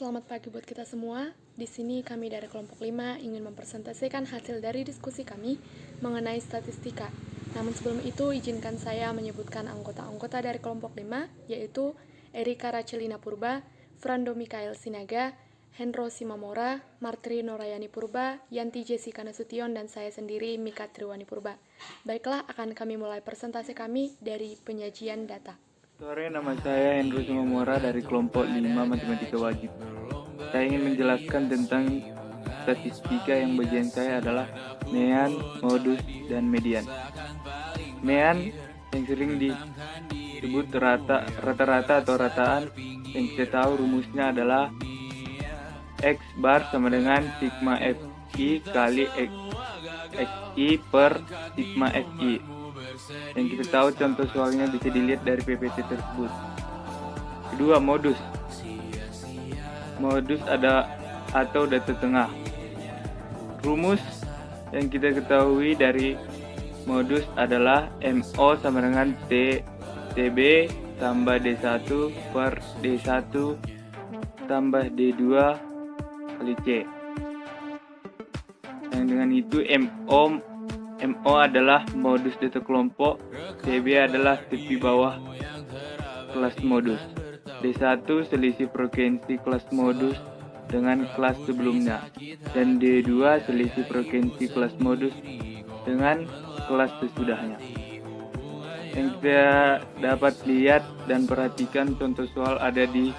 Selamat pagi buat kita semua. Di sini kami dari kelompok 5 ingin mempresentasikan hasil dari diskusi kami mengenai statistika. Namun sebelum itu izinkan saya menyebutkan anggota-anggota dari kelompok 5, yaitu Erika Racelina Purba, Frando Mikael Sinaga, Hendro Simamora, Martri Norayani Purba, Yanti Jessica Nasution, dan saya sendiri Mika Triwani Purba. Baiklah, akan kami mulai presentasi kami dari penyajian data. Sore, nama saya Hendro Simamora dari kelompok 5 Matematika Wajib. Saya ingin menjelaskan tentang statistika yang bagian saya adalah mean, modus, dan median. Mean yang sering disebut rata-rata atau rataan, yang kita tahu rumusnya adalah X bar sama dengan sigma FI kali XI per sigma FI. Yang kita tahu contoh soalnya bisa dilihat dari PPT tersebut. Kedua, modus. Modus ada atau data tengah. Rumus yang kita ketahui dari modus adalah MO sama dengan TB tambah D1 per D1 tambah D2 kali C. Yang dengan itu MO adalah modus data kelompok, TB adalah tepi bawah kelas modus, D1 selisih frekuensi kelas modus dengan kelas sebelumnya, dan D2 selisih frekuensi kelas modus dengan kelas sesudahnya. Yang kita dapat lihat dan perhatikan contoh soal ada di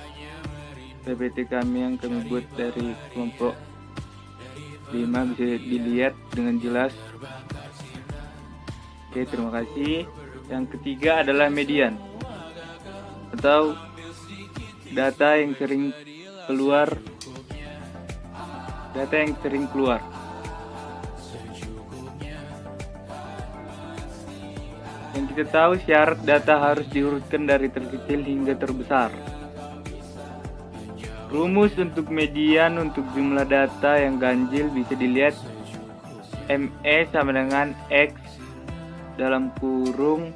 PPT kami yang kami buat dari kelompok 5, bisa dilihat dengan jelas. Oke, terima kasih. Yang ketiga adalah median atau data yang sering keluar. Yang kita tahu syarat data harus diurutkan dari terkecil hingga terbesar. Rumus untuk median untuk jumlah data yang ganjil bisa dilihat ME sama dengan X dalam kurung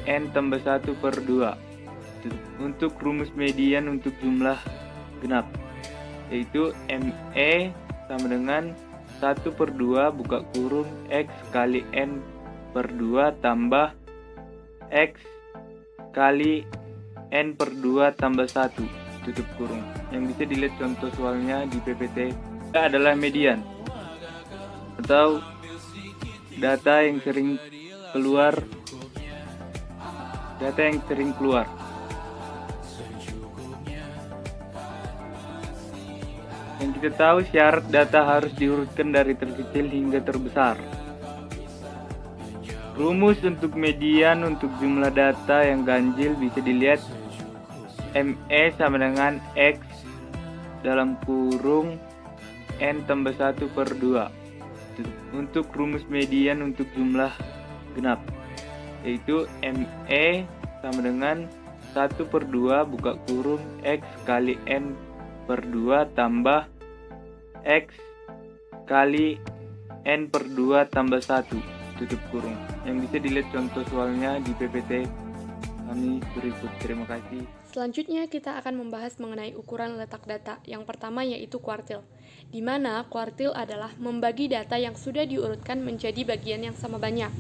N tambah 1 per 2. Untuk rumus median untuk jumlah genap, yaitu ME sama dengan 1 per 2 buka kurung X kali N per 2 tambah X kali N per 2 tambah 1 tutup kurung. Yang bisa dilihat contoh soalnya di PPT adalah median atau data yang sering keluar. Yang kita tahu syarat data harus diurutkan dari terkecil hingga terbesar. Rumus untuk median untuk jumlah data yang ganjil bisa dilihat ME sama dengan X dalam kurung N tambah 1 per 2. Untuk rumus median untuk jumlah genap, yaitu ME sama dengan 1 per 2 buka kurung X kali N per 2 tambah X kali N per 2 tambah 1 tutup kurung. Yang bisa dilihat contoh soalnya di PPT kami berikut. Terima kasih. Selanjutnya kita akan membahas mengenai ukuran letak data. Yang pertama yaitu kuartil, di mana kuartil adalah membagi data yang sudah diurutkan menjadi bagian yang sama banyak.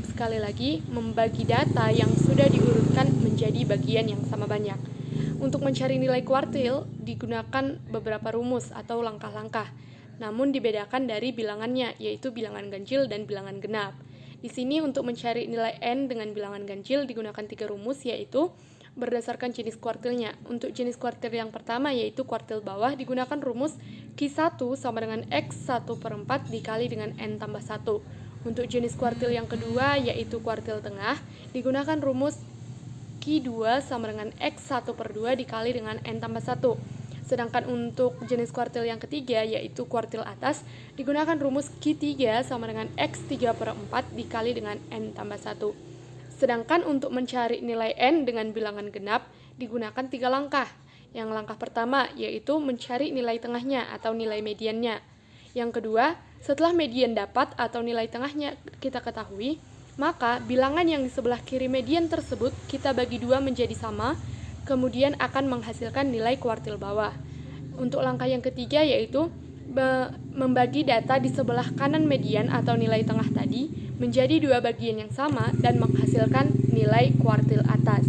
Sekali lagi, membagi data yang sudah diurutkan menjadi bagian yang sama banyak. Untuk mencari nilai kuartil digunakan beberapa rumus atau langkah-langkah, namun dibedakan dari bilangannya, yaitu bilangan ganjil dan bilangan genap. Di sini untuk mencari nilai N dengan bilangan ganjil digunakan 3 rumus, yaitu berdasarkan jenis kuartilnya. Untuk jenis kuartil yang pertama yaitu kuartil bawah digunakan rumus Q1 sama dengan X1 per 4 dikali dengan N tambah 1. Untuk jenis kuartil yang kedua yaitu kuartil tengah digunakan rumus Q2 sama dengan X1 per 2 dikali dengan N tambah 1. Sedangkan untuk jenis kuartil yang ketiga yaitu kuartil atas digunakan rumus Q3 sama dengan X3 per 4 dikali dengan N tambah 1. Sedangkan untuk mencari nilai N dengan bilangan genap digunakan 3 langkah. Yang langkah pertama yaitu mencari nilai tengahnya atau nilai mediannya. Yang kedua, setelah median dapat atau nilai tengahnya kita ketahui, maka bilangan yang di sebelah kiri median tersebut kita bagi 2 menjadi sama, kemudian akan menghasilkan nilai kuartil bawah. Untuk langkah yang ketiga yaitu membagi data di sebelah kanan median atau nilai tengah tadi menjadi dua bagian yang sama dan menghasilkan nilai kuartil atas.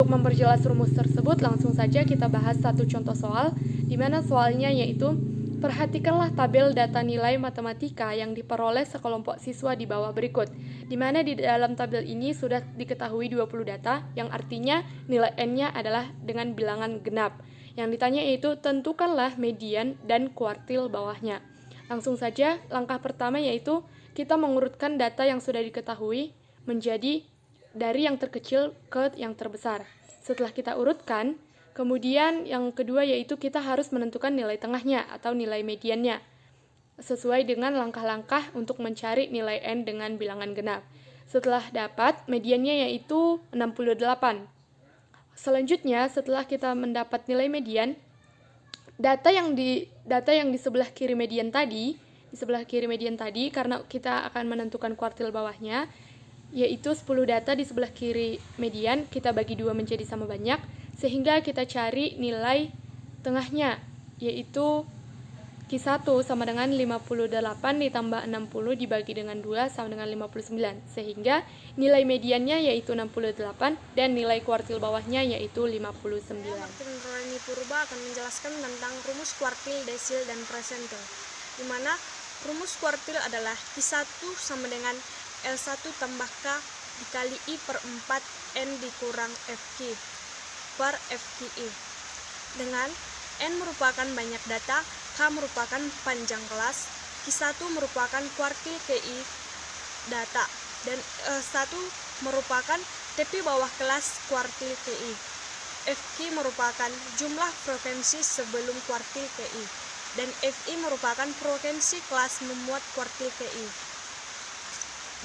Untuk memperjelas rumus tersebut, langsung saja kita bahas satu contoh soal, di mana soalnya yaitu perhatikanlah tabel data nilai matematika yang diperoleh sekelompok siswa di bawah berikut, di mana di dalam tabel ini sudah diketahui 20 data, yang artinya nilai N-nya adalah dengan bilangan genap. Yang ditanya yaitu tentukanlah median dan kuartil bawahnya. Langsung saja, langkah pertama yaitu kita mengurutkan data yang sudah diketahui menjadi dari yang terkecil ke yang terbesar. Setelah kita urutkan, kemudian yang kedua yaitu kita harus menentukan nilai tengahnya atau nilai mediannya, sesuai dengan langkah-langkah untuk mencari nilai N dengan bilangan genap. Setelah dapat, mediannya yaitu 68. Selanjutnya, setelah kita mendapat nilai median, data yang di sebelah kiri median tadi, karena kita akan menentukan kuartil bawahnya, yaitu 10 data di sebelah kiri median, kita bagi 2 menjadi sama banyak, sehingga kita cari nilai tengahnya, yaitu Q1 sama dengan 58 ditambah 60 dibagi dengan 2 sama dengan 59, sehingga nilai mediannya yaitu 68 dan nilai kuartil bawahnya yaitu 59. Martin Rani Purba akan menjelaskan tentang rumus kuartil, desil, dan presentil, di mana rumus kuartil adalah Q1 sama dengan L1 tambah K dikali I per 4 N dikurang FQ per FQI, dengan N merupakan banyak data, K merupakan panjang kelas, Q1 merupakan kuartil KI data, dan E1 merupakan TP bawah kelas kuartil KI. FQ merupakan jumlah frekuensi sebelum kuartil KI, dan FI merupakan frekuensi kelas memuat kuartil KI.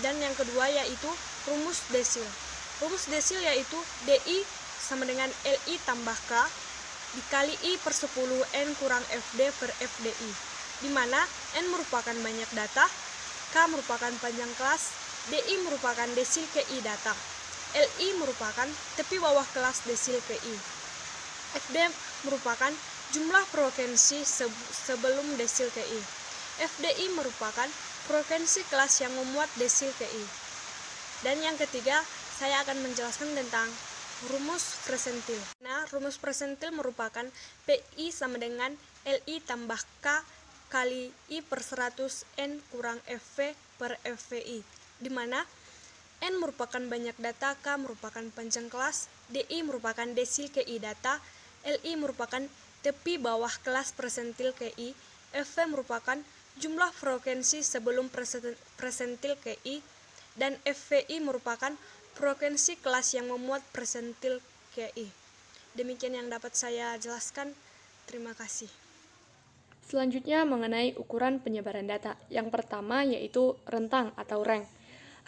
Dan yang kedua yaitu rumus desil. Rumus desil yaitu DI sama dengan LI tambah K dikali I per 10 N kurang FD per FDI, di mana N merupakan banyak data, K merupakan panjang kelas, DI merupakan desil KI data, LI merupakan tepi bawah kelas desil KI, FD merupakan jumlah frekuensi sebelum desil KI, FDI merupakan frekuensi kelas yang memuat desil KI. Dan yang ketiga, saya akan menjelaskan tentang rumus presentil. Nah, rumus presentil merupakan PI sama dengan LI tambah K kali I per 100 N kurang FV per FVI, di mana N merupakan banyak data, K merupakan panjang kelas, DI merupakan desil KI data, LI merupakan tepi bawah kelas presentil KI, FV merupakan jumlah frekuensi sebelum presentil KI, dan FVI merupakan frekuensi kelas yang memuat presentil KI. Demikian yang dapat saya jelaskan. Terima kasih. Selanjutnya mengenai ukuran penyebaran data. Yang pertama yaitu rentang atau rank.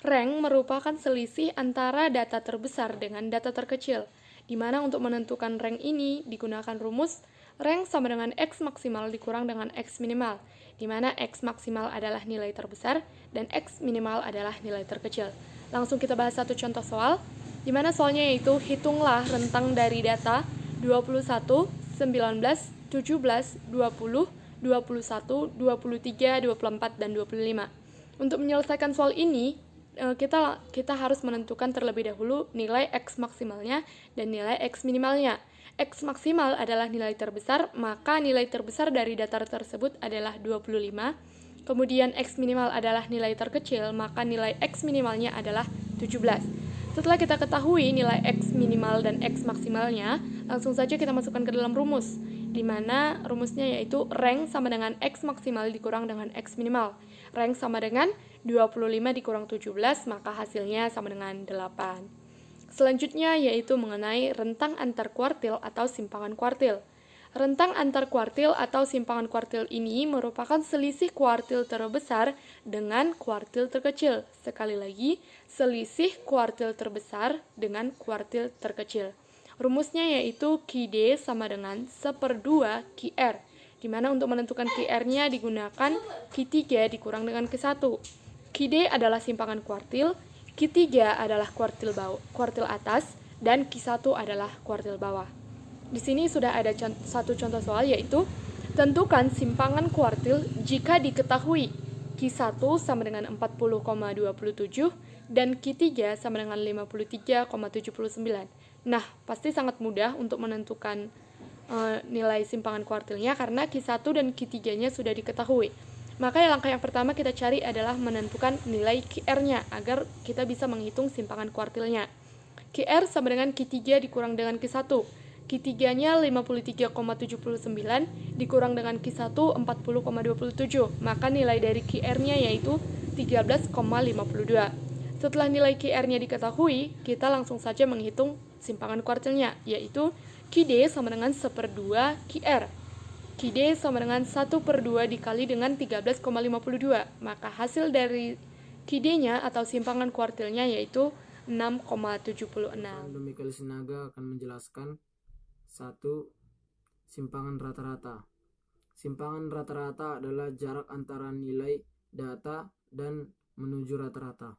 Rank merupakan selisih antara data terbesar dengan data terkecil, di mana untuk menentukan rank ini digunakan rumus rank sama dengan X maksimal dikurang dengan X minimal, di mana X maksimal adalah nilai terbesar dan X minimal adalah nilai terkecil. Langsung kita bahas satu contoh soal, di mana soalnya yaitu hitunglah rentang dari data 21, 19, 17, 20, 21, 23, 24, dan 25. Untuk menyelesaikan soal ini, kita harus menentukan terlebih dahulu nilai X maksimalnya dan nilai X minimalnya. X maksimal adalah nilai terbesar, maka nilai terbesar dari data tersebut adalah 25. Kemudian X minimal adalah nilai terkecil, maka nilai X minimalnya adalah 17. Setelah kita ketahui nilai X minimal dan X maksimalnya, langsung saja kita masukkan ke dalam rumus, di mana rumusnya yaitu rank sama dengan X maksimal dikurang dengan X minimal. Rank sama dengan 25 dikurang 17, maka hasilnya sama dengan 8. Selanjutnya yaitu mengenai rentang antar kuartil atau simpangan kuartil. Rentang antar kuartil atau simpangan kuartil ini merupakan selisih kuartil terbesar dengan kuartil terkecil. Sekali lagi, selisih kuartil terbesar dengan kuartil terkecil. Rumusnya yaitu QD sama dengan 1/2 QR, di mana untuk menentukan QR-nya digunakan Q3 dikurang dengan Q1. QD adalah simpangan kuartil, Q3 adalah kuartil atas, dan Q1 adalah kuartil bawah. Di sini sudah ada satu contoh soal, yaitu Tentukan simpangan kuartil jika diketahui Q1 sama dengan 40,27 dan Q3 sama dengan 53,79. Nah, pasti sangat mudah untuk menentukan nilai simpangan kuartilnya karena Q1 dan Q3-nya sudah diketahui. Maka langkah yang pertama kita cari adalah menentukan nilai QR-nya agar kita bisa menghitung simpangan kuartilnya. QR sama dengan Q3 dikurang dengan Q1. Q3-nya 53,79 dikurang dengan Q1 40,27. Maka nilai dari QR-nya yaitu 13,52. Setelah nilai QR-nya diketahui, kita langsung saja menghitung simpangan kuartilnya, yaitu QD sama dengan 1/2 QR. QD sama dengan 1/2 dikali dengan 13,52. Maka hasil dari QD-nya atau simpangan kuartilnya yaitu 6,76. Domikali Sinaga akan menjelaskan 1. Simpangan rata-rata. Simpangan rata-rata adalah jarak antara nilai data dan menuju rata-rata.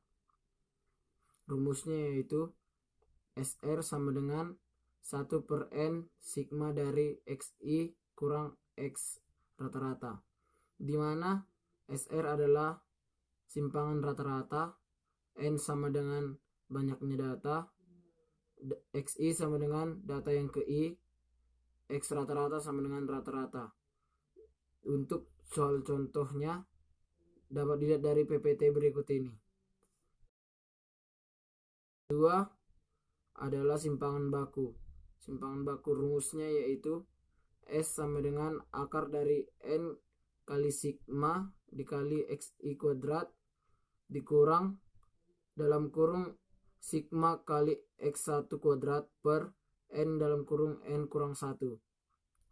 Rumusnya yaitu SR sama dengan 1/N sigma dari XI kurang X rata-rata, di mana SR adalah simpangan rata-rata, N sama dengan banyaknya data, XI sama dengan data yang ke I, X rata-rata sama dengan rata-rata. Untuk soal contohnya dapat dilihat dari PPT berikut ini. 2 adalah simpangan baku. Simpangan baku rumusnya yaitu S sama dengan akar dari N kali sigma dikali XI kuadrat dikurang dalam kurung sigma kali X1 kuadrat per N dalam kurung N kurang 1,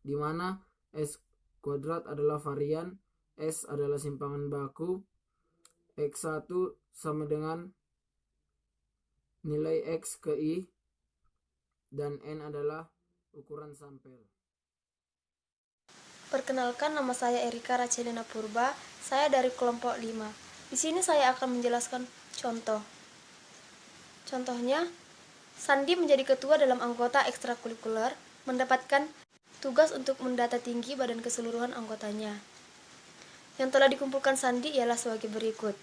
di mana S kuadrat adalah varian, S adalah simpangan baku, X1 sama dengan nilai X ke I, dan N adalah ukuran sampel. Perkenalkan, nama saya Erika Racelina Purba, saya dari kelompok 5. Di sini saya akan menjelaskan contoh. Contohnya, Sandi menjadi ketua dalam anggota ekstrakurikuler, mendapatkan tugas untuk mendata tinggi badan keseluruhan anggotanya. Yang telah dikumpulkan Sandi ialah sebagai berikut: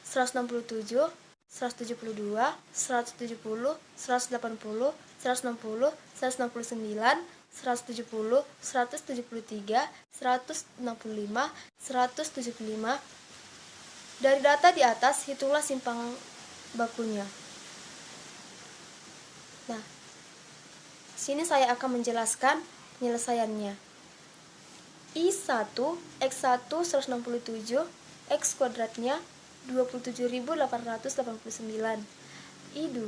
167, 172, 170, 180, 160, 169, 170, 173, 165, 175. Dari data di atas, hitunglah simpangan bakunya. Nah, sini saya akan menjelaskan penyelesaiannya. I1, X1 167, X kuadratnya 27.889. I2,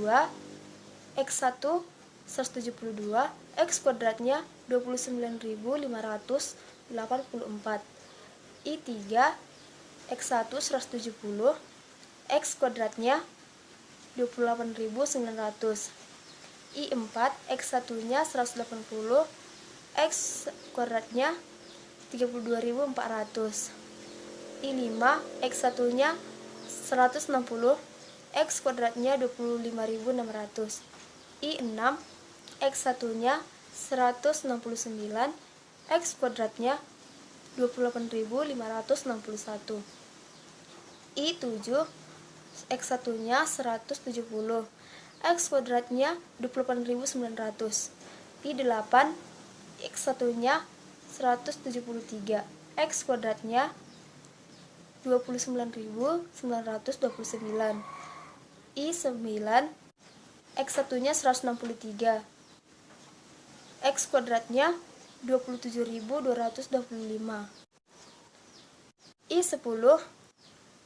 X1 172, X kuadratnya 29.584. I3, X1 170, X kuadratnya 28.900. I4, X1-nya 180, X kuadratnya 32.400. I5, X1-nya 160, X kuadratnya 25.600. I6, X1-nya 169, X kuadratnya 28.561. I7, X1-nya 170, X kuadratnya 28.900. I8, X1-nya 173, X kuadratnya 29.929. I9, X1-nya 163, X kuadratnya 27.225. I10,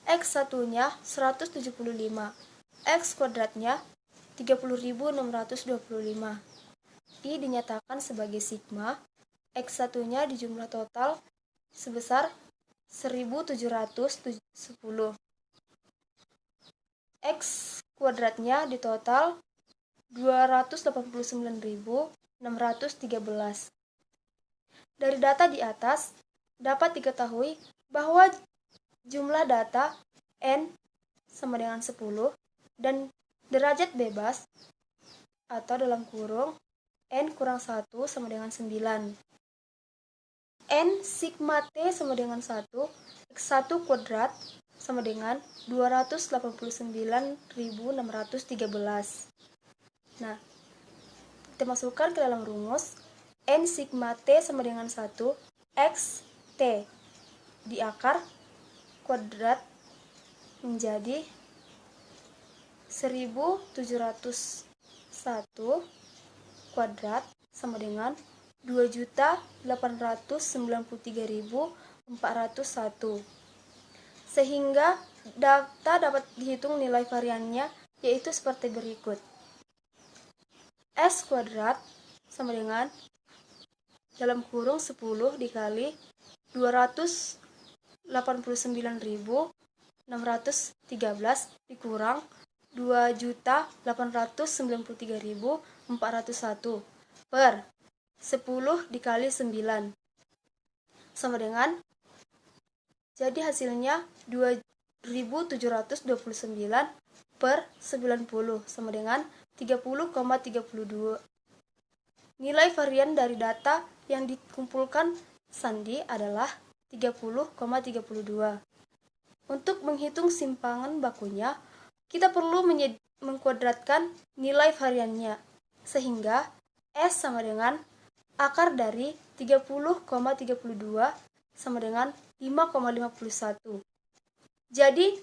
X1-nya 175, X kuadratnya 30.625. I dinyatakan sebagai sigma, X1-nya di jumlah total sebesar 1.710. X kuadratnya di total 289.613. Dari data di atas, dapat diketahui bahwa jumlah data N sama dengan 10 dan derajat bebas atau dalam kurung N kurang 1 sama dengan 9. N sigma T sama dengan 1, X1 kuadrat sama dengan 289.613. Nah, kita masukkan ke dalam rumus. N sigma T sama dengan 1, X T diakar kuadrat menjadi 1701 kuadrat sama dengan 2.893.401. Sehingga data dapat dihitung nilai variannya, yaitu seperti berikut. S kuadrat sama dengan dalam kurung 10 dikali 289.613 dikurang 2.893.401 per 10 dikali 9 sama dengan, jadi hasilnya 2.729 per 90 sama dengan 30,32. Nilai varian dari data yang dikumpulkan Sandi adalah 30,32. Untuk menghitung simpangan bakunya, kita perlu mengkuadratkan nilai variannya, sehingga S sama dengan akar dari 30,32 sama dengan 5,51. Jadi,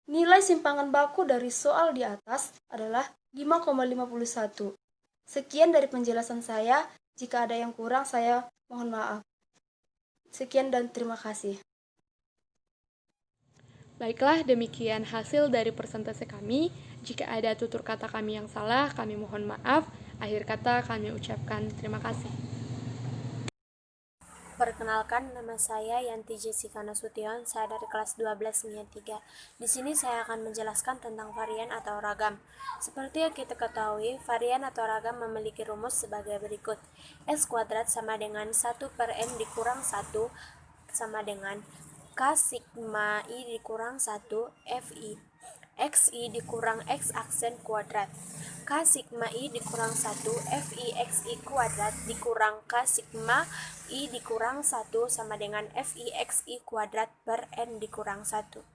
nilai simpangan baku dari soal di atas adalah 5,51. Sekian dari penjelasan saya. Jika ada yang kurang, saya mohon maaf. Sekian dan terima kasih. Baiklah, demikian hasil dari persentase kami. Jika ada tutur kata kami yang salah, kami mohon maaf. Akhir kata kami ucapkan terima kasih. Perkenalkan, nama saya Yanti Jessica Nasution, saya dari kelas 12 NIA 3. Di sini saya akan menjelaskan tentang varian atau ragam. Seperti yang kita ketahui, varian atau ragam memiliki rumus sebagai berikut. S kuadrat sama dengan 1 per N dikurang 1 sama dengan K sigma I dikurang 1 FI. XI dikurang X aksen kuadrat. K sigma I dikurang 1 FI XI kuadrat dikurang K sigma I dikurang 1 sama dengan FI XI kuadrat per N dikurang 1.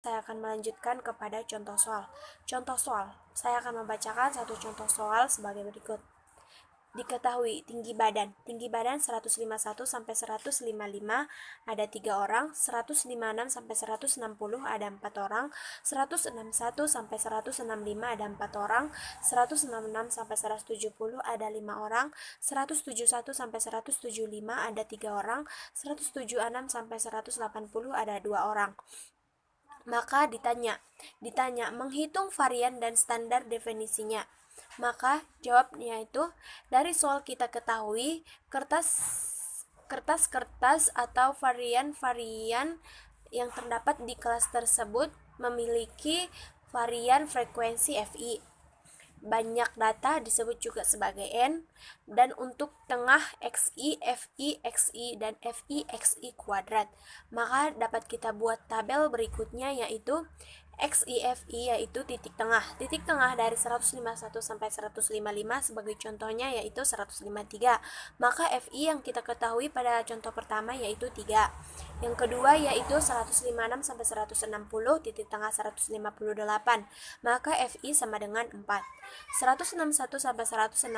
Saya akan melanjutkan kepada contoh soal. Contoh soal, saya akan membacakan satu contoh soal sebagai berikut. Diketahui tinggi badan 151 sampai 155 ada 3 orang, 156 sampai 160 ada 4 orang, 161 sampai 165 ada 4 orang, 166 sampai 170 ada 5 orang, 171 sampai 175 ada 3 orang, 176 sampai 180 ada 2 orang. Maka ditanya menghitung varian dan standar definisinya. Maka jawabnya itu, dari soal kita ketahui kertas-kertas atau varian-varian yang terdapat di kelas tersebut memiliki varian frekuensi FI. Banyak data disebut juga sebagai N, dan untuk tengah XI, FI, XI, dan FI, XI kuadrat. Maka dapat kita buat tabel berikutnya, yaitu XI, FI yaitu titik tengah. Titik tengah dari 151 sampai 155 sebagai contohnya yaitu 153. Maka FI yang kita ketahui pada contoh pertama yaitu 3. Yang kedua yaitu 156 sampai 160, titik tengah 158. Maka FI sama dengan 4. 161 sampai 165,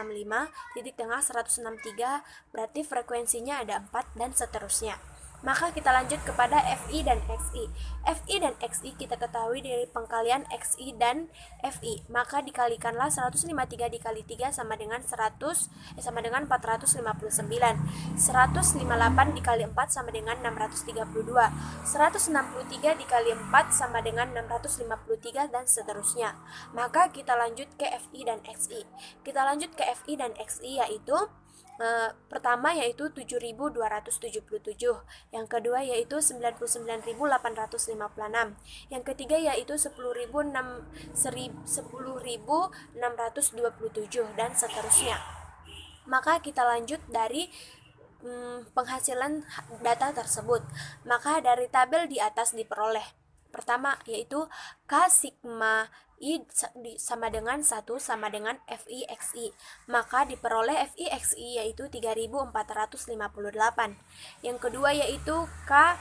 titik tengah 163, berarti frekuensinya ada 4 dan seterusnya. Maka kita lanjut kepada FI dan XI. FI dan XI kita ketahui dari pengkalian XI dan FI. Maka dikalikanlah 153 dikali 3 sama dengan 459. 158 dikali 4 sama dengan 632. 163 dikali 4 sama dengan 653 dan seterusnya. Maka kita lanjut ke FI dan XI. Kita lanjut ke FI dan XI yaitu pertama yaitu 7.277, yang kedua yaitu 99.856, yang ketiga yaitu 10.627 dan seterusnya. Maka kita lanjut dari penghasilan data tersebut. Maka dari tabel di atas diperoleh pertama yaitu K sigma sama dengan 1 sama dengan FI/XI. Maka diperoleh FI/XI yaitu 3458. Yang kedua yaitu K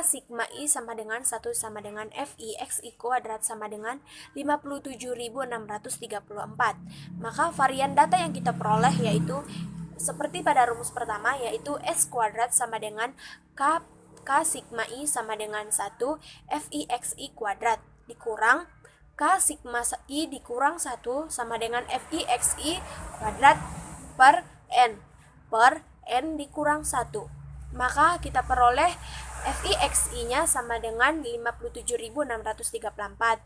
sigma I sama dengan 1 sama dengan FI/XI kuadrat sama dengan 57.634. Maka varian data yang kita peroleh yaitu seperti pada rumus pertama, yaitu S kuadrat sama dengan K sigma I sama dengan 1 FI/XI kuadrat dikurang K sigma I dikurang 1 sama dengan FI/XI kuadrat per N dikurang 1. Maka kita peroleh FI/XI-nya sama dengan 57.634.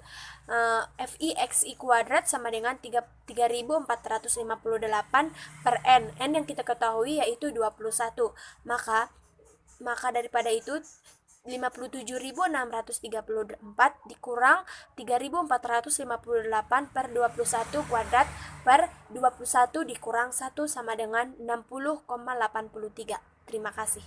FI/XI kuadrat sama dengan 3.458 per N. N yang kita ketahui yaitu 21. Maka daripada itu 57.634 dikurang 3.458 per 21 kuadrat per 21 dikurang 1 sama dengan 60,83. Terima kasih.